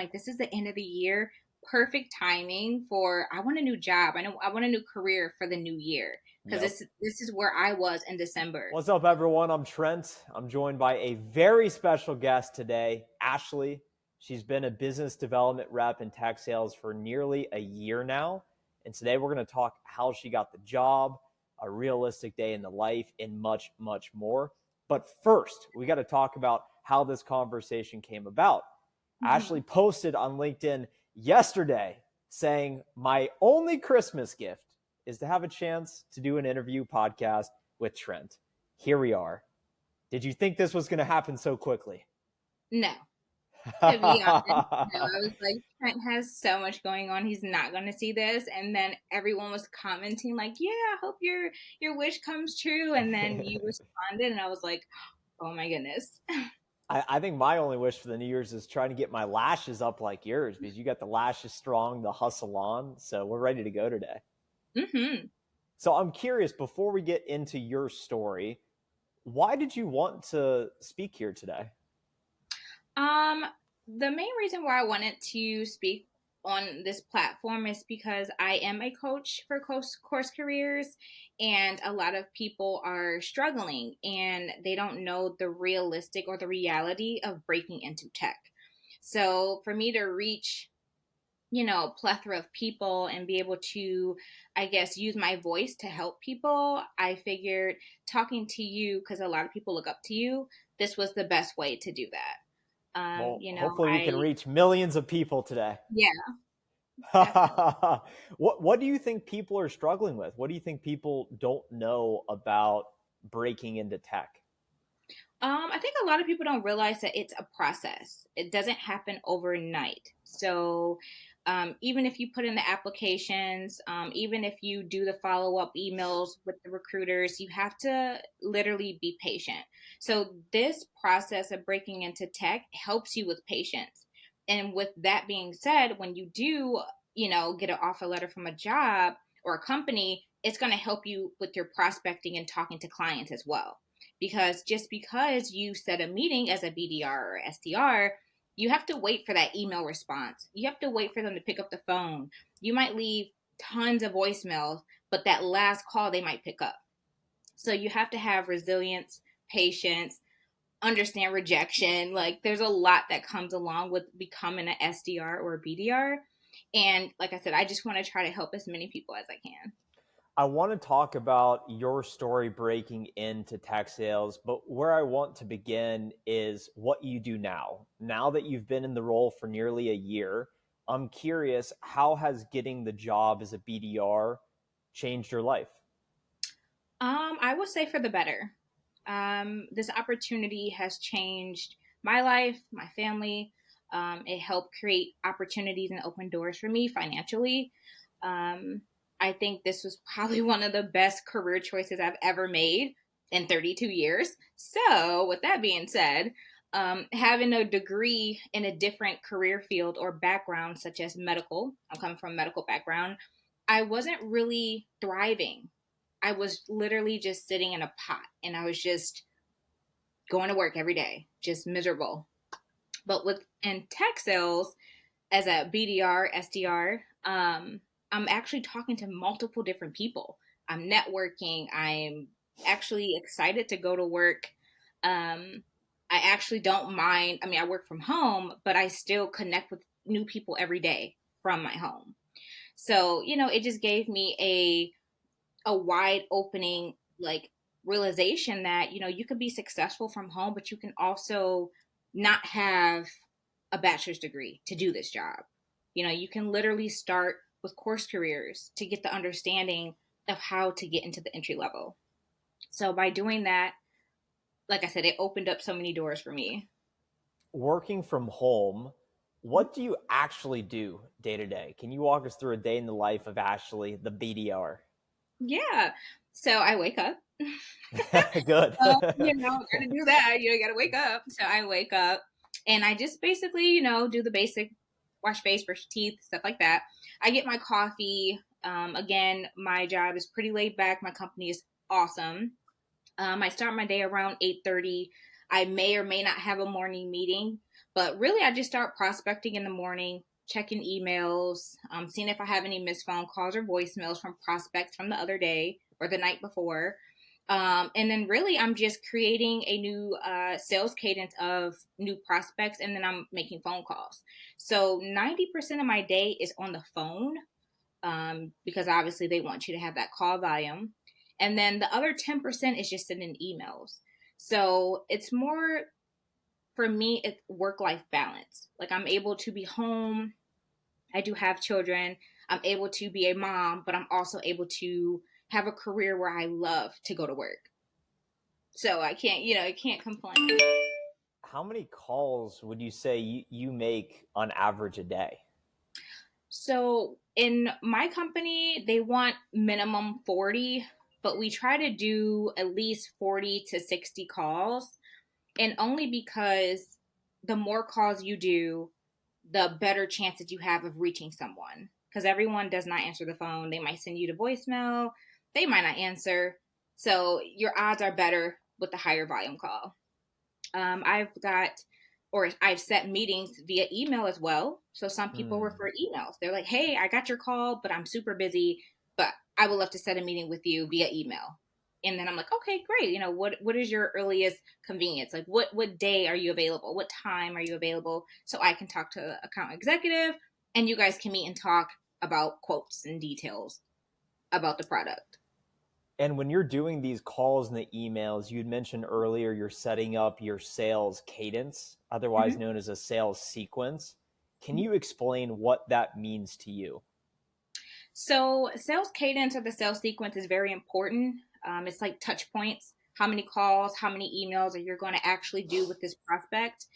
like, this is the end of the year. Perfect timing for, I want a new job. I know I want a new career for the new year because Yep. this is where I was in December. What's up, everyone? I'm Trent. I'm joined by a very special guest today, Ashley. She's been a business development rep in tech sales for nearly a year now. And today we're going to talk how she got the job, a realistic day in the life, and much, much more. But first, we got to talk about how this conversation came about. Ashley Mhm. posted on LinkedIn yesterday saying, "My only Christmas gift is to have a chance to do an interview podcast with Trent." Here we are. Did you think this was going to happen so quickly? No, to be honest, no. I was like, Trent has so much going on. He's not going to see this. And then everyone was commenting like, "Yeah, I hope your wish comes true." And then you responded, and I was like, "Oh my goodness." I think my only wish for the New Year's is trying to get my lashes up like yours, because you got the lashes strong, the hustle on. So we're ready to go today. Hmm. So I'm curious, before we get into your story, why did you want to speak here today? Um, the main reason why I wanted to speak on this platform is because I am a coach for course careers, and a lot of people are struggling and they don't know the realistic or the reality of breaking into tech. So for me to reach, a plethora of people and be able to, I guess, use my voice to help people, I figured talking to you, because a lot of people look up to you, this was the best way to do that. Well, hopefully we can I, reach millions of people today. yeah, definitely. What do you think people are struggling with? What do you think people don't know about breaking into tech? I think a lot of people don't realize that it's a process. It doesn't happen overnight. So, even if you put in the applications, even if you do the follow up emails with the recruiters, you have to literally be patient. So, this process of breaking into tech helps you with patience. And with that being said, when you do, get an offer letter from a job or a company, it's going to help you with your prospecting and talking to clients as well, because just because you set a meeting as a BDR or SDR, you have to wait for that email response. You have to wait for them to pick up the phone. You might leave tons of voicemails, but that last call they might pick up. So you have to have resilience, patience, understand rejection. Like, there's a lot that comes along with becoming an SDR or a BDR. And like I said, I just want to try to help as many people as I can. I want to talk about your story breaking into tech sales, but where I want to begin is what you do now. Now that you've been in the role for nearly a year, I'm curious, how has getting the job as a BDR changed your life? I would say for the better. This opportunity has changed my life, my family. It helped create opportunities and open doors for me financially. Um, I think this was probably one of the best career choices I've ever made in 32 years. So, with that being said, having a degree in a different career field or background, such as medical, I'm coming from a medical background, I wasn't really thriving. I was literally just sitting in a pot, and I was just going to work every day, just miserable. But with in tech sales as a BDR, SDR, I'm actually talking to multiple different people. I'm networking. I'm actually excited to go to work. Um, I actually don't mind. I mean, I work from home, but I still connect with new people every day from my home. So, it just gave me a wide opening, like, realization that you could be successful from home, but you can also not have a bachelor's degree to do this job. You can literally start with course careers to get the understanding of how to get into the entry level. So by doing that, like I said, it opened up so many doors for me. Working from home, what do you actually do day to day? Can you walk us through a day in the life of Ashley, the BDR? Yeah. So I wake up. Good. Gotta do that. Gotta wake up. So I wake up and I just basically, do the basic wash face, brush teeth, stuff like that. I get my coffee. Again, my job is pretty laid back. My company is awesome. I start my day around 8:30. I may or may not have a morning meeting, But really, I just start prospecting in the morning, checking emails, seeing if I have any missed phone calls or voicemails from prospects from the other day or the night before. And then really, I'm just creating a new sales cadence of new prospects, and then I'm making phone calls. So 90% of my day is on the phone, because obviously they want you to have that call volume. And then the other 10% is just sending emails. So it's more, for me, it's work life balance. Like, I'm able to be home. I do have children. I'm able to be a mom, but I'm also able to have a career where I love to go to work. So I can't complain. How many calls would you say you make on average a day? So in my company, they want minimum 40, but we try to do at least 40 to 60 calls. And only because the more calls you do, the better chance that you have of reaching someone. Because everyone does not answer the phone. They might send you to voicemail, they might not answer. So your odds are better with the higher volume call. I've set meetings via email as well. So some people Hmm. refer emails. They're like, hey, I got your call, but I'm super busy, but I would love to set a meeting with you via email. And then I'm like, okay, great. What is your earliest convenience? Like, what day are you available? What time are you available? So I can talk to the account executive, and you guys can meet and talk about quotes and details about the product. And when you're doing these calls and the emails, you'd mentioned earlier you're setting up your sales cadence, otherwise Mhm. known as a sales sequence. Can you explain what that means to you? So, sales cadence or the sales sequence is very important. It's like touch points. How many calls, how many emails are you going to actually do with this prospect?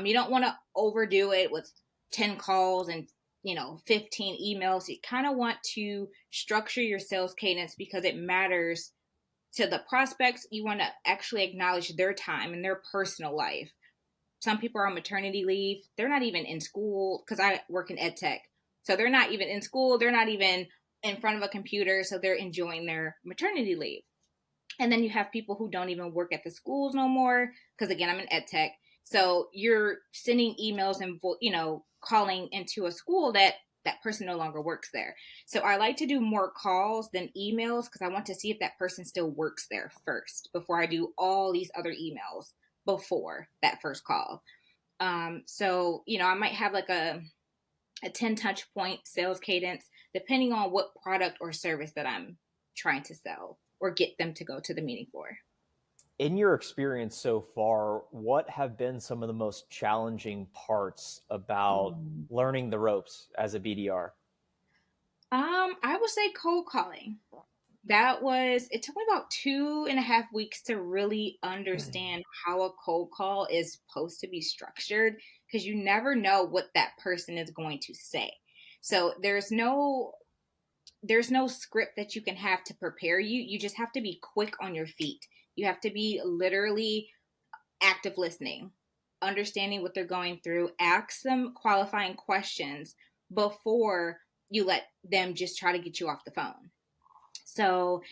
You don't want to overdo it with 10 calls and 15 emails. You kind of want to structure your sales cadence because it matters to the prospects. You want to actually acknowledge their time and their personal life. Some people are on maternity leave. They're not even in school, because I work in ed tech. So they're not even in school. They're not even in front of a computer. So they're enjoying their maternity leave. And then you have people who don't even work at the schools no more. Because again, I'm in ed tech. So you're sending emails and, calling into a school that person no longer works there. So I like to do more calls than emails, because I want to see if that person still works there first before I do all these other emails before that first call. So I might have like a 10 touch point sales cadence depending on what product or service that I'm trying to sell or get them to go to the meeting for. In your experience so far, what have been some of the most challenging parts about learning the ropes as a BDR? I would say cold calling. It took me about 2.5 weeks to really understand how a cold call is supposed to be structured, because you never know what that person is going to say. So there's no script that you can have to prepare you. You just have to be quick on your feet. You have to be literally active listening, understanding what they're going through, ask them qualifying questions before you let them just try to get you off the phone. So,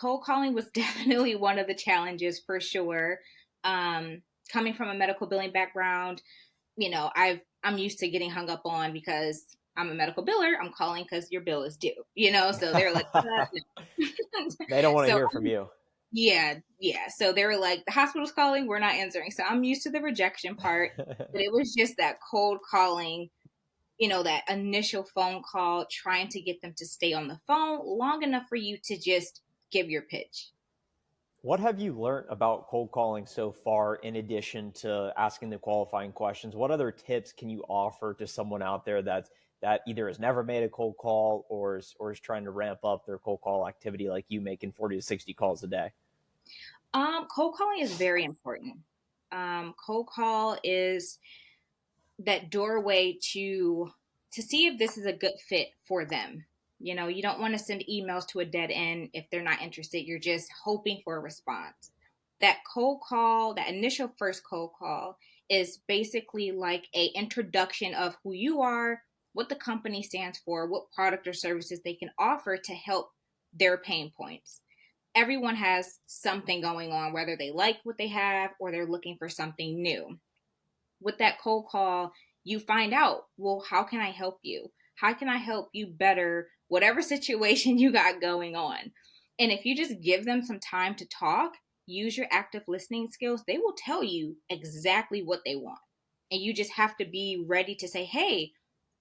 cold calling was definitely one of the challenges for sure. Coming from a medical billing background, I'm used to getting hung up on because I'm a medical biller. I'm calling because your bill is due. So they're like, no. They don't want to So hear from you. yeah, yeah. So they were like, the hospital's calling, we're not answering. So I'm used to the rejection part, but it was just that cold calling, that initial phone call, trying to get them to stay on the phone long enough for you to just give your pitch. What have you learned about cold calling so far, in addition to asking the qualifying questions? What other tips can you offer to someone out there that either has never made a cold call or is trying to ramp up their cold call activity like you, making 40 to 60 calls a day? Cold calling is very important. Cold call is that doorway to see if this is a good fit for them. You don't want to send emails to a dead end if they're not interested. You're just hoping for a response. That cold call, that initial first cold call, is basically like a introduction of who you are, what the company stands for, what product or services they can offer to help their pain points. Everyone has something going on, whether they like what they have or they're looking for something new. with that cold call, you find out, well, how can I help you? How can I help you better whatever situation you got going on? And if you just give them some time to talk, use your active listening skills, they will tell you exactly what they want. And you just have to be ready to say, hey,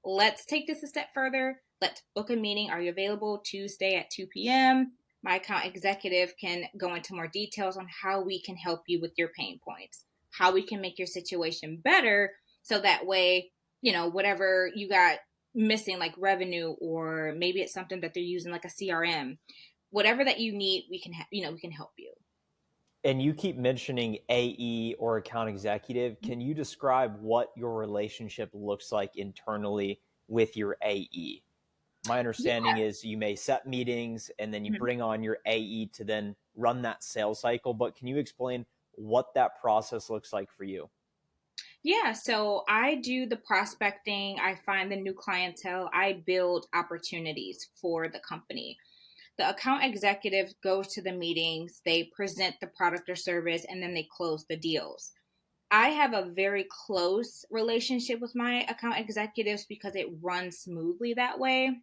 let's take this a step further. Let's book a meeting. Are you available Tuesday at 2 p.m.? My account executive can go into more details on how we can help you with your pain points, how we can make your situation better. So that way, whatever you got missing, like revenue, or maybe it's something that they're using like a CRM, whatever that you need, we can help you. And you keep mentioning AE or account executive. Can you describe what your relationship looks like internally with your AE? My understanding is you may set meetings and then you Yeah. bring on your AE to then run that sales cycle. But can you explain what that process looks like for you? Yeah, so I do the prospecting, I find the new clientele, I build opportunities for the company. The account executive goes to the meetings, they present the product or service, and then they close the deals. I have a very close relationship with my account executives because it runs smoothly that way.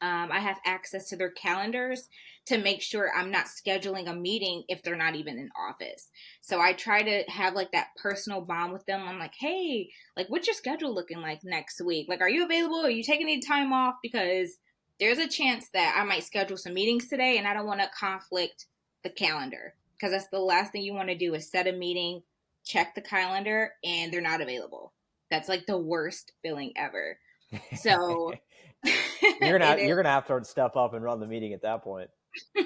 I have access to their calendars to make sure I'm not scheduling a meeting if they're not even in office. So I try to have like that personal bond with them. I'm like, hey, like, what's your schedule looking like next week? Like, are you available? Are you taking any time off? Because there's a chance that I might schedule some meetings today and I don't want to conflict the calendar, because that's the last thing you want to do is set a meeting, check the calendar, and they're not available. That's like the worst feeling ever. So you're it gonna is. you're gonna have to step up and run the meeting at that point.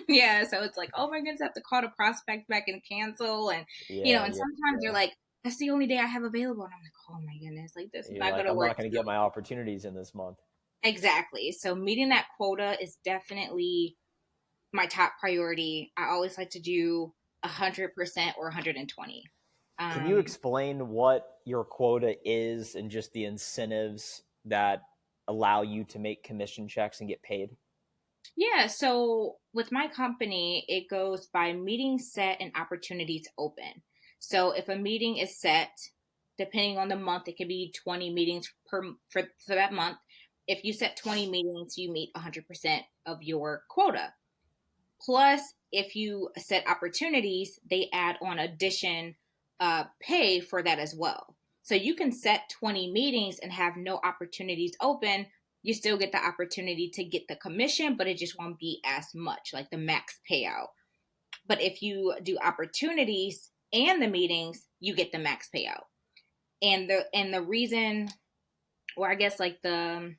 Yeah, so it's like, oh my goodness, I have to call the prospect back and cancel, and Yeah, and yeah, sometimes they're yeah. like, that's the only day I have available, and I'm like, oh my goodness, like this is You're not like, gonna I'm work. not gonna get my opportunities in this month. Exactly. So meeting that quota is definitely my top priority. I always like to do 100% or 120. Can you Um, explain what your quota is and just the incentives that allow you to make commission checks and get paid? Yeah, so with my company, it goes by meetings set and opportunities open. So if a meeting is set, depending on the month, it could be 20 meetings for that month. If you set 20 meetings, you meet 100% of your quota. Plus, if you set opportunities, they add on addition pay for that as well. So you can set 20 meetings and have no opportunities open. You still get the opportunity to get the commission, but it just won't be as much, like the max payout. But if you do opportunities and the meetings, you get the max payout. And the reason, or I guess like the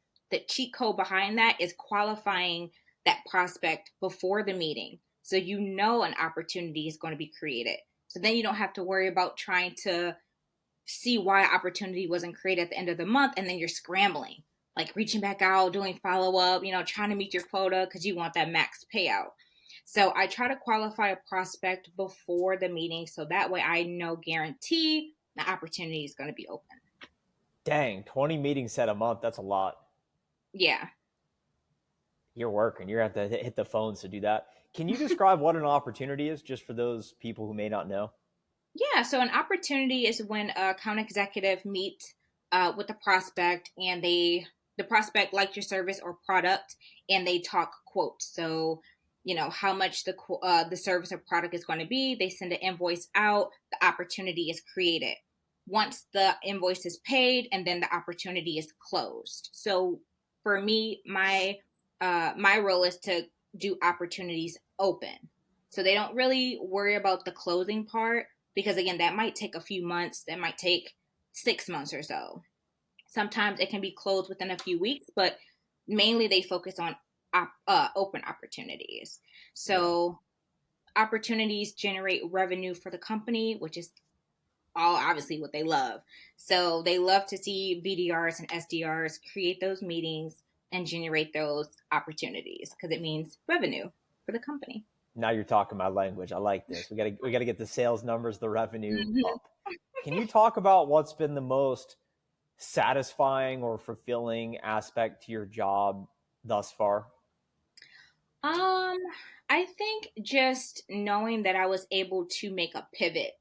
cheat code behind that is qualifying that prospect before the meeting. So an opportunity is going to be created. So then you don't have to worry about trying to see why opportunity wasn't created at the end of the month, and then you're scrambling, like reaching back out, doing follow up, trying to meet your quota because you want that max payout. So I try to qualify a prospect before the meeting so that way I know guarantee the opportunity is going to be open. Dang, 20 meetings set a month. That's a lot. Yeah. You're working. You're going to have to hit the phones to do that. Can you describe what an opportunity is just for those people who may not know? Yeah, so an opportunity is when a account executive meets with the prospect, and the prospect liked your service or product, and they talk quotes. So, how much the service or product is going to be. They send an invoice out. The opportunity is created. Once the invoice is paid, and then the opportunity is closed. So, for me, my role is to do opportunities open. So they don't really worry about the closing part, because again, that might take a few months, that might take 6 months or so. Sometimes it can be closed within a few weeks, but mainly they focus on open opportunities. Yeah. So opportunities generate revenue for the company, which is all obviously what they love. So they love to see BDRs and SDRs create those meetings and generate those opportunities, because it means revenue for the company. Now you're talking my language. I like this. We got to get the sales numbers, the revenue Mm-hmm. up. Can you talk about what's been the most satisfying or fulfilling aspect to your job thus far? Um, I think just knowing that I was able to make a pivot.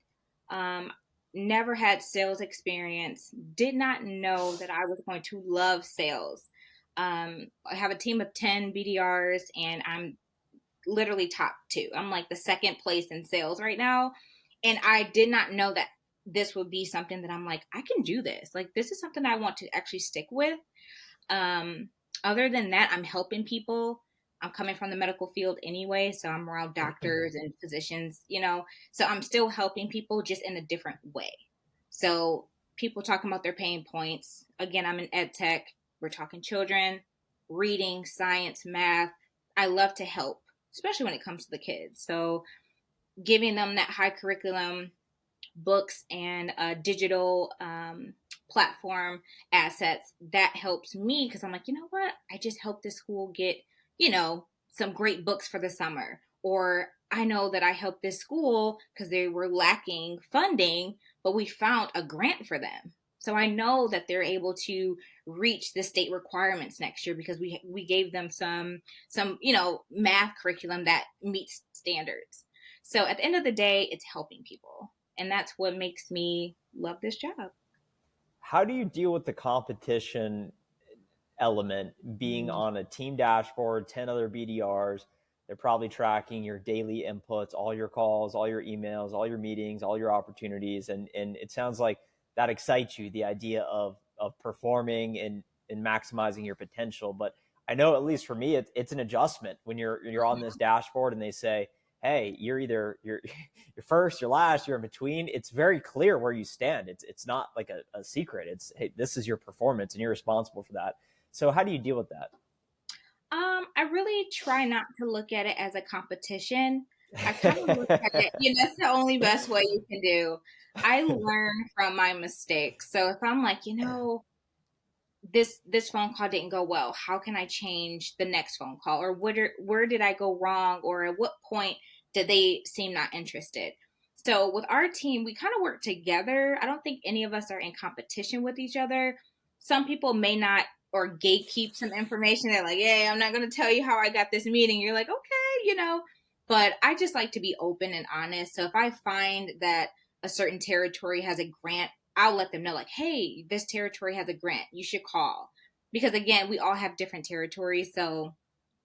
Um, never had sales experience, did not know that I was going to love sales. I have a team of 10 BDRs, and I'm literally top two. I'm like the second place in sales right now. And I did not know that this would be something that I'm like, I can do this. Like, this is something I want to actually stick with. Um, Other than that, I'm helping people. I'm coming from the medical field anyway, so I'm around doctors and physicians, so I'm still helping people just in a different way. So people talking about their pain points. Again, I'm in ed tech. We're talking children, reading, science, math. I love to help, especially when it comes to the kids. So giving them that high curriculum books and digital platform assets, that helps me because I'm like, you know what? I just helped this school get, some great books for the summer. Or I know that I helped this school because they were lacking funding, but we found a grant for them. So I know that they're able to reach the state requirements next year because we gave them some math curriculum that meets standards. So at the end of the day, it's helping people. And that's what makes me love this job. How do you deal with the competition element being on a team dashboard, 10 other BDRs? They're probably tracking your daily inputs, all your calls, all your emails, all your meetings, all your opportunities. And it sounds like that excites you, the idea of performing and maximizing your potential. But I know, at least for me, it's an adjustment when you're on this dashboard and they say, hey, you're first, you're last, you're in between. It's very clear where you stand. It's not like a secret. It's, hey, this is your performance and you're responsible for that. So how do you deal with that? I really try not to look at it as a competition. I kind of look at it, that's the only best way you can do. I learn from my mistakes. So if I'm like, this phone call didn't go well, how can I change the next phone call? Or where did I go wrong? Or at what point did they seem not interested? So with our team, we kind of work together. I don't think any of us are in competition with each other. Some people may not, or gatekeep some information. They're like, "Hey, I'm not going to tell you how I got this meeting." You're like, "Okay." But I just like to be open and honest. So if I find that a certain territory has a grant, I'll let them know, like, hey, this territory has a grant. You should call. Because again, we all have different territories. So,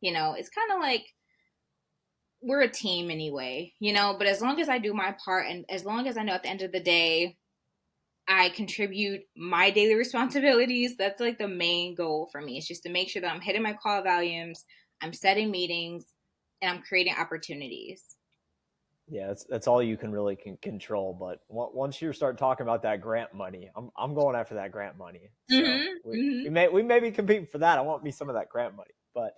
it's kind of like we're a team anyway, but as long as I do my part and as long as I know at the end of the day, I contribute my daily responsibilities, that's like the main goal for me. It's just to make sure that I'm hitting my call volumes, I'm setting meetings, and I'm creating opportunities. Yeah, that's all you can really control. But once you start talking about that grant money, I'm going after that grant money. So Mm-hmm. we, Mm-hmm. we may be competing for that. I want me some of that grant money. But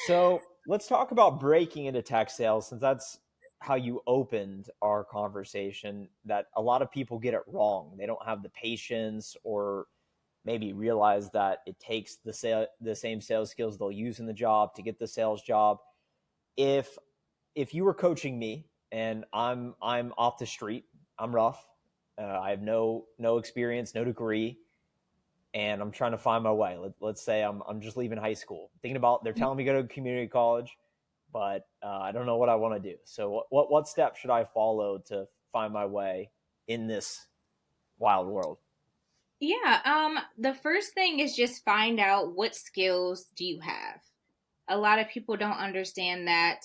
so let's talk about breaking into tech sales, since that's how you opened our conversation. That a lot of people get it wrong. They don't have the patience, or maybe realize that it takes the same sales skills they'll use in the job to get the sales job. If you were coaching me and I'm off the street, I'm rough. I have no experience, no degree, and I'm trying to find my way. Let's say I'm just leaving high school, thinking about, they're telling me to go to community college, but I don't know what I want to do. So what steps should I follow to find my way in this wild world? Yeah, the first thing is just find out what skills do you have. A lot of people don't understand that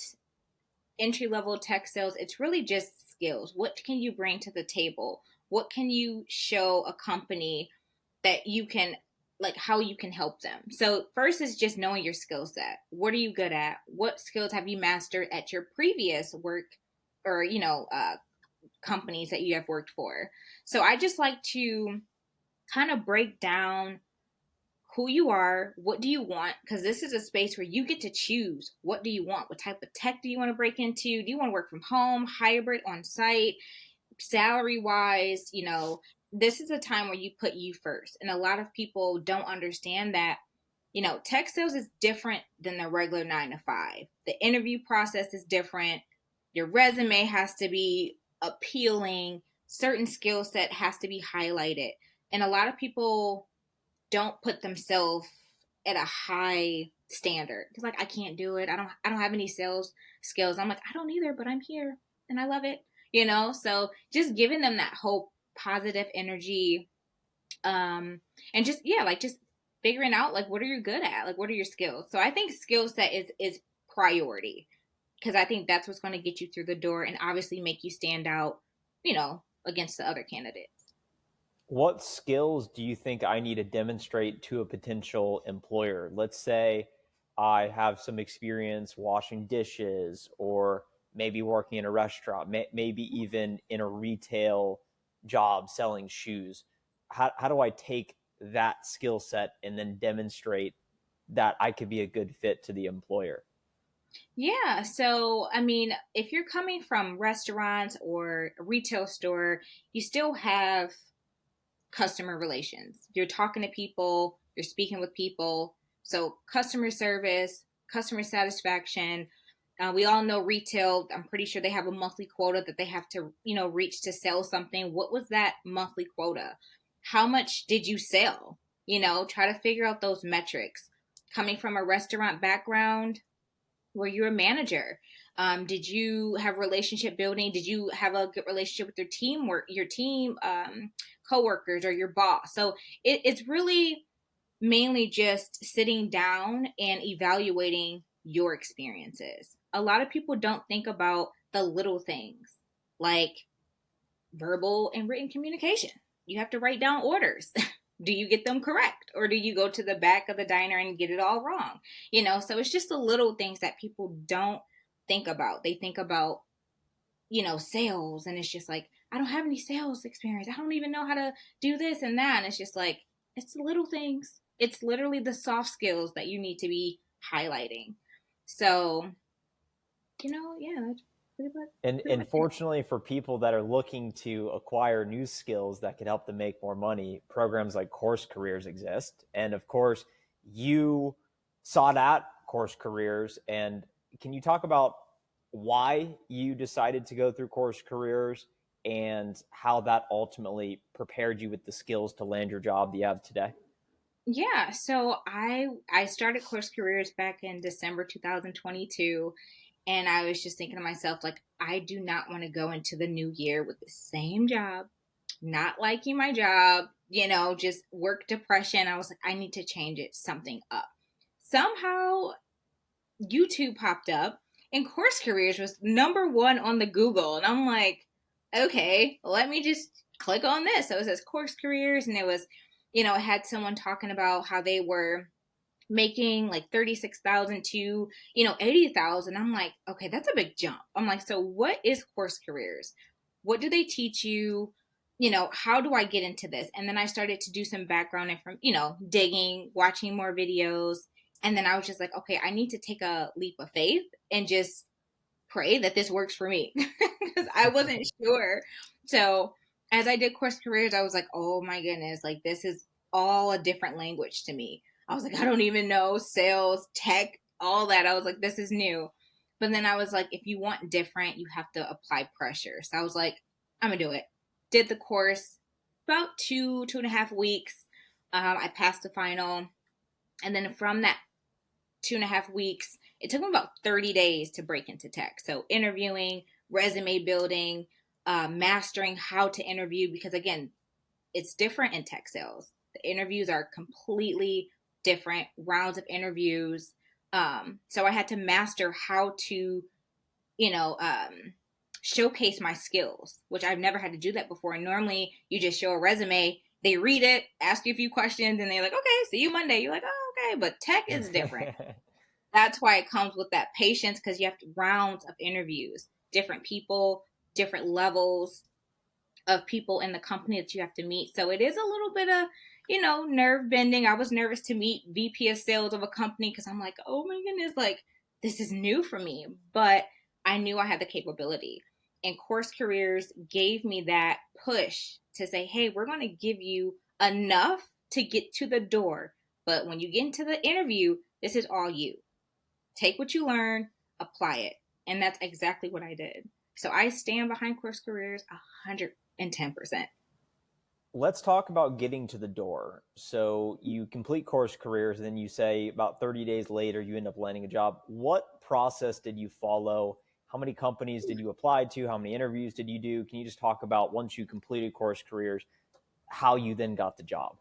entry level tech sales, it's really just skills. What can you bring to the table? What can you show a company that you can, like, how you can help them? So first is just knowing your skill set. What are you good at? What skills have you mastered at your previous work, or companies that you have worked for? So I just like to kind of break down who you are, what do you want, because this is a space where you get to choose. What do you want? What type of tech do you want to break into? Do you want to work from home, hybrid, on site, salary wise? This is a time where you put you first, and a lot of people don't understand that. Tech sales is different than the regular 9 to 5. The interview process is different. Your resume has to be appealing. Certain skill set has to be highlighted, and a lot of people don't put themselves at a high standard. It's like, I can't do it. I don't have any sales skills. I'm like, I don't either, but I'm here and I love it. So just giving them that hope, positive energy, and just, yeah, like just figuring out like what are you good at, like what are your skills. So I think skill set is priority, because I think that's what's going to get you through the door and obviously make you stand out, against the other candidates. What skills do you think I need to demonstrate to a potential employer? Let's say I have some experience washing dishes, or maybe working in a restaurant, maybe even in a retail job selling shoes. How do I take that skill set and then demonstrate that I could be a good fit to the employer? Yeah. So, I mean, if you're coming from restaurants or a retail store, you still have customer relations. You're talking to people, you're speaking with people. So, customer service, customer satisfaction. We all know retail, I'm pretty sure they have a monthly quota that they have to, reach to sell something. What was that monthly quota? How much did you sell? Try to figure out those metrics. Coming from a restaurant background, were you a manager? Did you have relationship building? Did you have a good relationship with your team, coworkers, or your boss? So it's really mainly just sitting down and evaluating your experiences. A lot of people don't think about the little things like verbal and written communication. You have to write down orders. Do you get them correct? Or do you go to the back of the diner and get it all wrong? So it's just the little things that people don't think about. They think about, sales, and it's just like, I don't have any sales experience. I don't even know how to do this and that. And it's just like, it's the little things. It's literally the soft skills that you need to be highlighting. So, yeah, that's pretty And much it. fortunately for people that are looking to acquire new skills that could help them make more money, programs like Course Careers exist. And of course, you sought out Course Careers. And can you talk about why you decided to go through Course Careers and how that ultimately prepared you with the skills to land your job that you have today? Yeah, so I started Course Careers back in December 2022, and I was just thinking to myself like, I do not want to go into the new year with the same job, not liking my job, just work depression. I was like, I need to change it, something up. Somehow YouTube popped up and Course Careers was number one on the Google. And I'm like, okay, let me just click on this. So it says Course Careers, and it was, it had someone talking about how they were making like 36,000 to 80,000. I'm like, okay, that's a big jump. I'm like, so what is Course Careers? What do they teach you? How do I get into this? And then I started to do some background and from digging, watching more videos, and then I was just like, okay, I need to take a leap of faith and just pray that this works for me, because I wasn't sure. So as I did Course Careers, I was like, oh my goodness, like this is all a different language to me. I was like, I don't even know sales, tech, all that. I was like, this is new. But then I was like, if you want different, you have to apply pressure. So I was like, I'm gonna do it. Did the course about 2.5 weeks. I passed the final. And then from that 2.5 weeks, it took me about 30 days to break into tech. So interviewing, resume building, mastering how to interview, because again, it's different in tech sales. The interviews are completely different, rounds of interviews. So I had to master how to, you know, um, showcase my skills, which I've never had to do that before. And normally you just show a resume, they read it, ask you a few questions, and they're like, okay, see you Monday. You're like, oh, okay. But tech is different. That's why it comes with that patience, because you have rounds of interviews, different people, different levels of people in the company that you have to meet. So it is a little bit of, nerve bending. I was nervous to meet VP of sales of a company because I'm like, oh my goodness, like this is new for me. But I knew I had the capability. And Course Careers gave me that push to say, hey, we're going to give you enough to get to the door. But when you get into the interview, this is all you. Take what you learn, apply it. And that's exactly what I did. So I stand behind Course Careers 110%. Let's talk about getting to the door. So you complete Course Careers, and then you say about 30 days later, you end up landing a job. What process did you follow? How many companies did you apply to? How many interviews did you do? Can you just talk about, once you completed Course Careers, how you then got the job?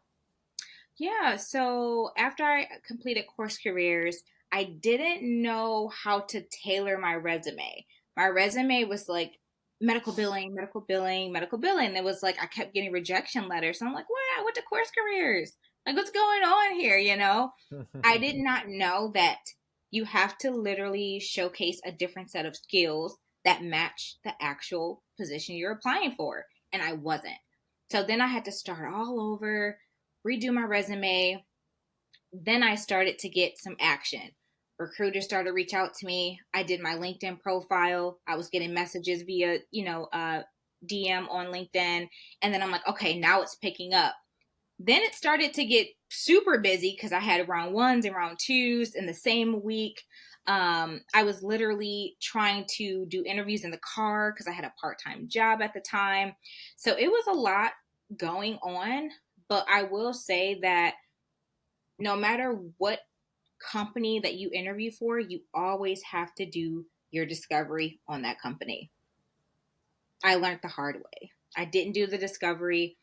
Yeah, so after I completed course careers, I didn't know how to tailor my resume. My resume was like medical billing, medical billing, medical billing. It was like I kept getting rejection letters. So I'm like, what? I went to course careers. Like, what's going on here? I did not know that you have to literally showcase a different set of skills that match the actual position you're applying for. And I wasn't. So then I had to start all over, redo my resume. Then I started to get some action. Recruiters started to reach out to me. I did my LinkedIn profile. I was getting messages via, DM on LinkedIn. And then I'm like, okay, now it's picking up. Then it started to get super busy because I had round ones and round twos in the same week. I was literally trying to do interviews in the car because I had a part-time job at the time. So it was a lot going on. But I will say that no matter what company that you interview for, you always have to do your discovery on that company. I learned the hard way. I didn't do the discovery.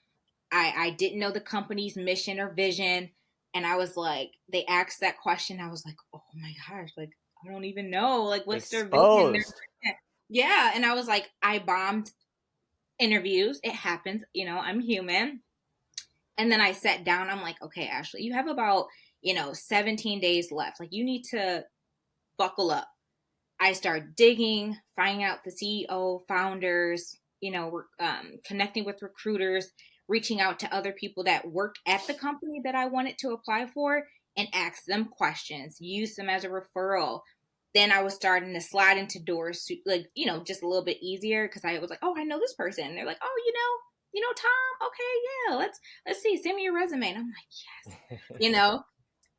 I didn't know the company's mission or vision. And I was like, they asked that question. I was like, oh my gosh, like, I don't even know. Like, what's their vision? Exposed. Yeah. And I was like, I bombed interviews. It happens. I'm human. And then I sat down. I'm like, okay, Ashley, you have about, 17 days left. Like, you need to buckle up. I started digging, finding out the CEO, founders, connecting with recruiters, reaching out to other people that worked at the company that I wanted to apply for and ask them questions, use them as a referral. Then I was starting to slide into doors, like, just a little bit easier because I was like, oh, I know this person. And they're like, oh, Tom. Okay, yeah, let's see, send me your resume. And I'm like, yes.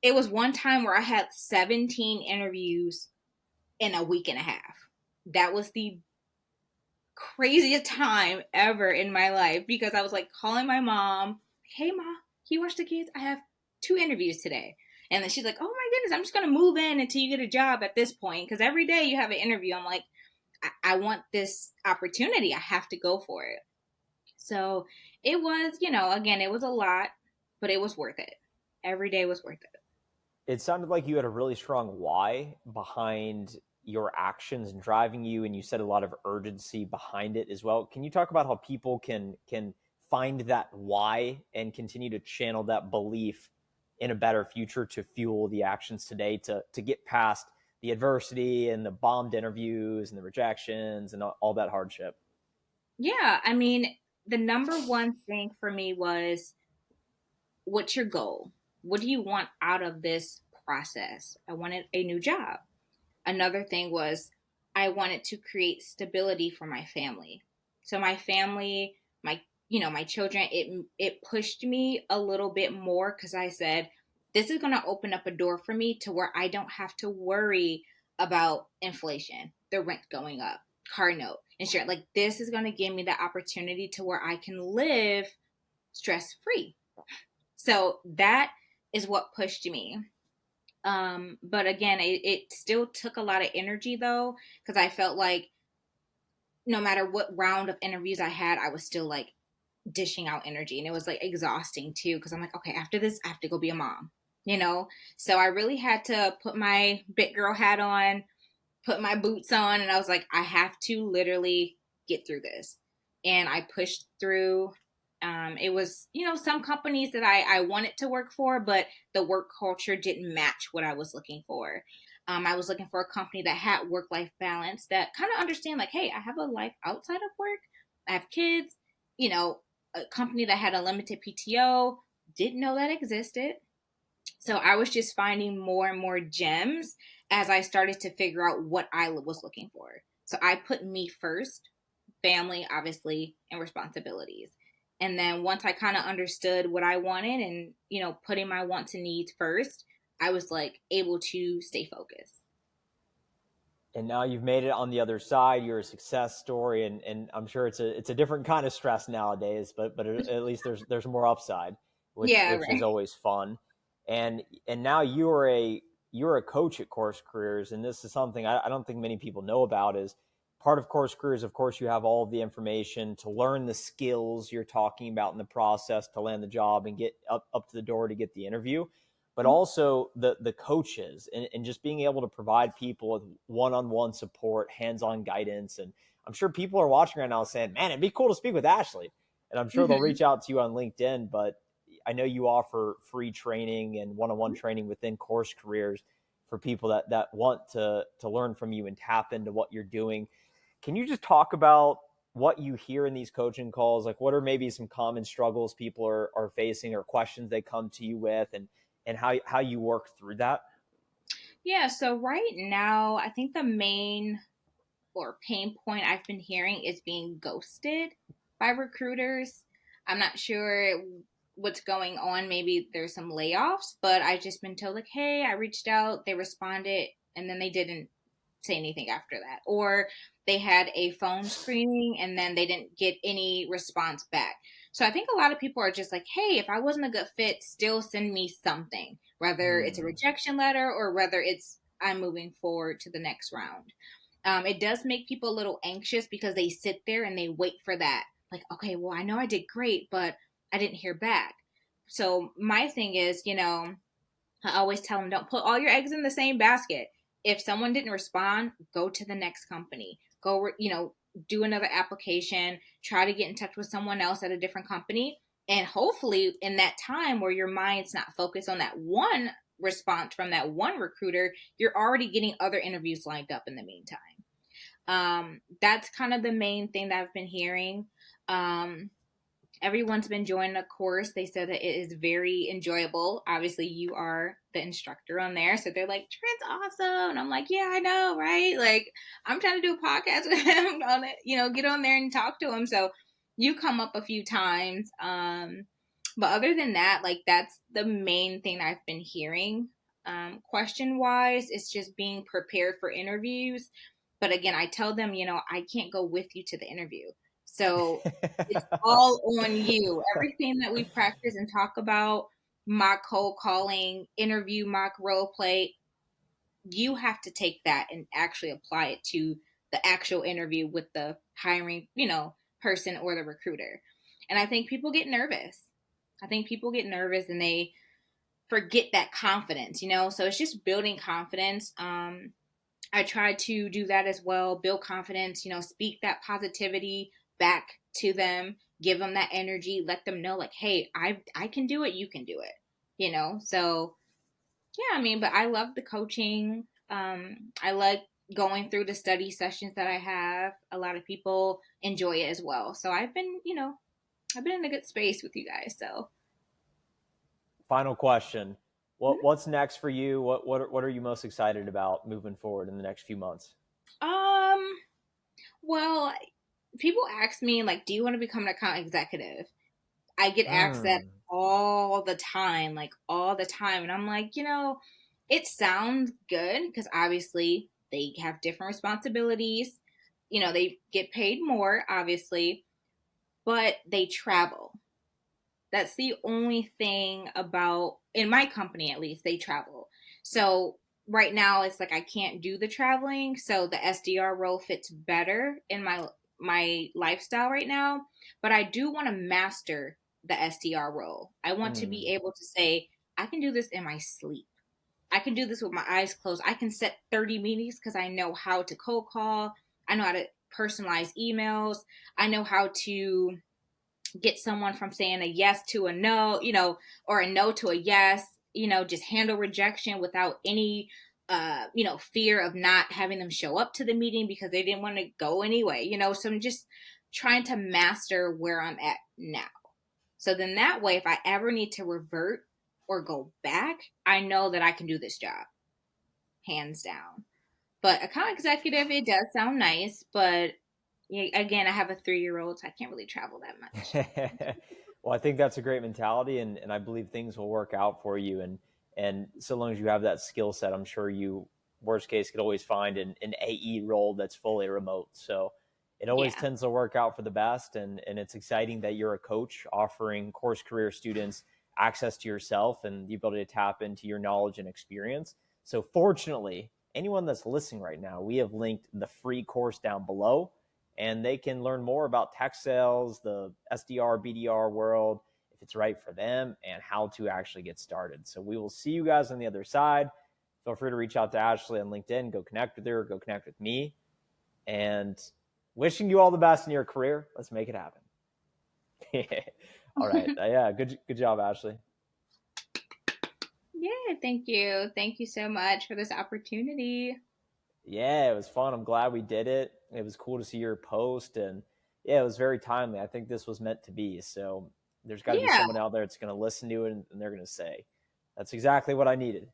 It was one time where I had 17 interviews in a week and a half. That was the craziest time ever in my life because I was like calling my mom, hey, Ma, can you watch the kids? I have 2 interviews today. And then she's like, oh my goodness, I'm just going to move in until you get a job at this point. Because every day you have an interview. I'm like, I want this opportunity. I have to go for it. So it was, again, it was a lot, but it was worth it. Every day was worth it. It sounded like you had a really strong why behind your actions and driving you, and you said a lot of urgency behind it as well. Can you talk about how people can find that why and continue to channel that belief in a better future to fuel the actions today to get past the adversity and the bombed interviews and the rejections and all that hardship? Yeah, I mean, the number one thing for me was, what's your goal? What do you want out of this process? I wanted a new job. Another thing was, I wanted to create stability for my family. So my family, my children, it pushed me a little bit more because I said, this is going to open up a door for me to where I don't have to worry about inflation, the rent going up, car note, insurance. Like, this is going to give me the opportunity to where I can live stress free. So that is what pushed me. But again, it still took a lot of energy though, because I felt like no matter what round of interviews I had, I was still like dishing out energy. And it was like exhausting too, because I'm like, okay, after this, I have to go be a mom. So I really had to put my big girl hat on, put my boots on, and I was like, I have to literally get through this. And I pushed through. It was, some companies that I wanted to work for, but the work culture didn't match what I was looking for. I was looking for a company that had work-life balance, that kind of understand like, hey, I have a life outside of work. I have kids, a company that had a limited PTO, didn't know that existed. So I was just finding more and more gems as I started to figure out what I was looking for. So I put me first, family, obviously, and responsibilities. And then once I kind of understood what I wanted and, putting my wants and needs first, I was like able to stay focused. And now you've made it on the other side. You're a success story, and I'm sure it's a different kind of stress nowadays, but at least there's more upside, Yeah, which is right. always fun. And now you're a coach at Course Careers, and this is something I don't think many people know about, is part of Course Careers, of course, you have all of the information to learn the skills you're talking about in the process to land the job and get up to the door to get the interview, but also the coaches and just being able to provide people with one-on-one support, hands-on guidance. And I'm sure people are watching right now saying, man, it'd be cool to speak with Ashley. And I'm sure they'll Mm-hmm. reach out to you on LinkedIn, but I know you offer free training and one-on-one training within Course Careers for people that want to learn from you and tap into what you're doing. Can you just talk about what you hear in these coaching calls? Like, what are maybe some common struggles people are facing or questions they come to you with, and how you work through that? Yeah, so right now, I think the main or pain point I've been hearing is being ghosted by recruiters. I'm not sure what's going on. Maybe there's some layoffs, but I just been told like, "Hey, I reached out, they responded, and then they didn't say anything after that." Or they had a phone screening and then they didn't get any response back. So I think a lot of people are just like, "Hey, if I wasn't a good fit, still send me something, whether it's a Hmm. rejection letter or whether it's I'm moving forward to the next round." It does make people a little anxious because they sit there and they wait for that. Like, okay, well, I know I did great, but I didn't hear back. So my thing is, I always tell them, don't put all your eggs in the same basket. If someone didn't respond, go to the next company. Go, do another application. Try to get in touch with someone else at a different company. And hopefully, in that time where your mind's not focused on that one response from that one recruiter, you're already getting other interviews lined up in the meantime. That's kind of the main thing that I've been hearing. Um, Everyone's been joining the course. They said that it is very enjoyable. Obviously, you are the instructor on there. So they're like, Trent's awesome. And I'm like, yeah, I know, right? Like, I'm trying to do a podcast with him on it, get on there and talk to him. So you come up a few times. But other than that, like, that's the main thing I've been hearing. Question wise, it's just being prepared for interviews. But again, I tell them, I can't go with you to the interview. So it's all on you. Everything that we practice and talk about, mock cold calling, interview, mock role play, you have to take that and actually apply it to the actual interview with the hiring, person or the recruiter. And I think people get nervous. I think people get nervous and they forget that confidence. So it's just building confidence. I try to do that as well, build confidence, speak that positivity back to them, give them that energy, let them know like, hey, I can do it, you can do it. So yeah, I mean, but I love the coaching. I like going through the study sessions that I have. A lot of people enjoy it as well. So I've been in a good space with you guys. So Final question. What's next for you? What are you most excited about moving forward in the next few months? um well, people ask me like, do you want to become an account executive? I get asked that Mm. all the time, like all the time. And I'm like, it sounds good because obviously they have different responsibilities. They get paid more, obviously, but they travel. That's the only thing about, in my company at least, they travel. So right now it's like I can't do the traveling. So the SDR role fits better in my lifestyle right now. But I do want to master the SDR role. I want to Mm. be able to say, I can do this in my sleep. I can do this with my eyes closed. I can set 30 meetings because I know how to cold call. I know how to personalize emails. I know how to get someone from saying a yes to a no, or a no to a yes, just handle rejection without any fear of not having them show up to the meeting because they didn't want to go anyway. So I'm just trying to master where I'm at now. So then that way, if I ever need to revert or go back, I know that I can do this job hands down. But account executive, it does sound nice, but yeah, again, I have a 3-year-old, so I can't really travel that much. Well, I think that's a great mentality, and I believe things will work out for you. And so long as you have that skill set, I'm sure you, worst case, could always find an AE role that's fully remote. So it always Yeah. tends to work out for the best. And it's exciting that you're a coach offering course career students access to yourself and the ability to tap into your knowledge and experience. So fortunately, anyone that's listening right now, we have linked the free course down below, and they can learn more about tech sales, the SDR, BDR world, if it's right for them, and how to actually get started. So we will see you guys on the other side. Feel free to reach out to Ashley on LinkedIn. Go connect with her. Go connect with me. And wishing you all the best in your career. Let's make it happen. All right. Yeah. Good job, Ashley. Yeah, thank you. Thank you so much for this opportunity. Yeah, it was fun. I'm glad we did it. It was cool to see your post, and yeah, it was very timely. I think this was meant to be. So there's got to be Yeah. someone out there that's going to listen to it, and they're going to say, "That's exactly what I needed."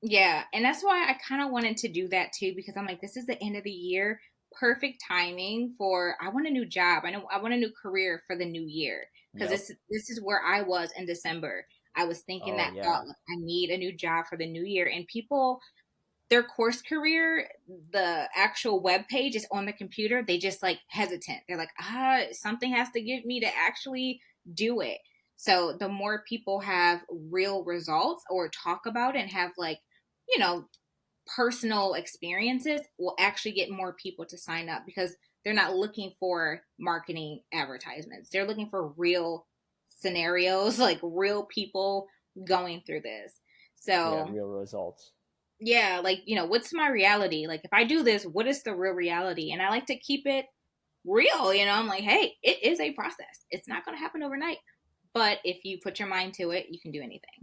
Yeah, and that's why I kind of wanted to do that too, because I'm like, this is the end of the year, perfect timing for I want a new job. I know I want a new career for the new year because Yep. this is where I was in December. I was thinking Oh that yeah. thought, like, I need a new job for the new year, and people their course career, the actual web page is on the computer. They just like hesitant. They're like, something has to get me to actually do it. So the more people have real results or talk about it and have like, you know, personal experiences will actually get more people to sign up because they're not looking for marketing advertisements. They're looking for real scenarios, like real people going through this. Yeah, So real results. yeah, like, what's my reality? Like, if I do this, what is the real reality? And I like to keep it real. I'm like, hey, it is a process. It's not going to happen overnight. But if you put your mind to it, you can do anything.